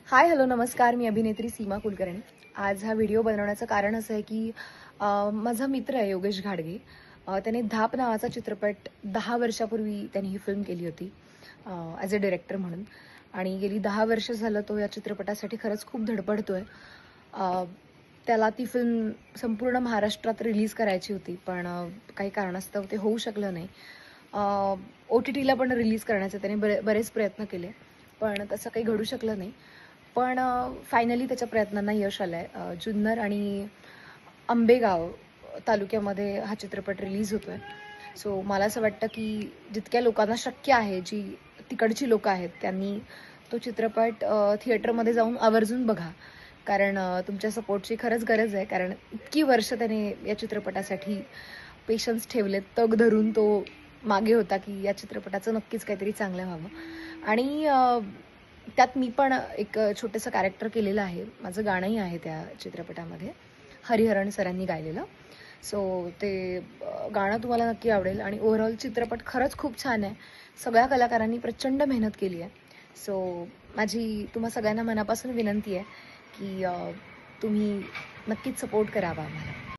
Hi hello नमस्कार. मी अभिनेत्री सीमा कुलकर्णी. आज हा व्हिडिओ बनवण्याचं कारण असं आहे की माझा मित्र आहे योगेश घाडगे. त्याने धाप नावाचा चित्रपट 10 वर्षापूर्वी त्यांनी ही फिल्म केली होती ॲज अ डिरेक्टर म्हणून. आणि गेली 10 वर्ष झालं तो या चित्रपटासाठी खरंच खूप धडपडतोय. त्याला ती फिल्म संपूर्ण महाराष्ट्रात रिलीज करायची होती, पण काही कारणास्तव ते होऊ शकलं नाही. OTTला पण रिलीज करण्याचे त्याने बरेच प्रयत्न केले, पण तसं काही घडू शकलं नाही. पण फायनली त्याच्या प्रयत्नांना यश आलं आहे. जुन्नर आणि आंबेगाव तालुक्यामध्ये हा चित्रपट रिलीज होतो आहे. सो मला असं वाटतं की जितक्या लोकांना शक्य आहे, जी तिकडची लोकं आहेत, त्यांनी तो चित्रपट थिएटरमध्ये जाऊन आवर्जून बघा. कारण तुमच्या सपोर्टची खरंच गरज आहे. कारण इतकी वर्ष त्याने या चित्रपटासाठी पेशन्स ठेवलेत, तग धरून तो मागे होता की या चित्रपटाचं नक्कीच काहीतरी चांगलं व्हावं. आणि त्यात मी पण एक छोटंसं कॅरेक्टर केलेलं आहे. माझं गाणंही आहे त्या चित्रपटामध्ये, हरिहरन सरांनी गायलेलं. सो ते गाणं तुम्हाला नक्की आवडेल. आणि ओव्हरऑल चित्रपट खरंच खूप छान आहे. सगळ्या कलाकारांनी प्रचंड मेहनत केली आहे. सो माझी तुम्हा सगळ्यांना मनापासून विनंती आहे की तुम्ही नक्कीच सपोर्ट करावा आम्हाला.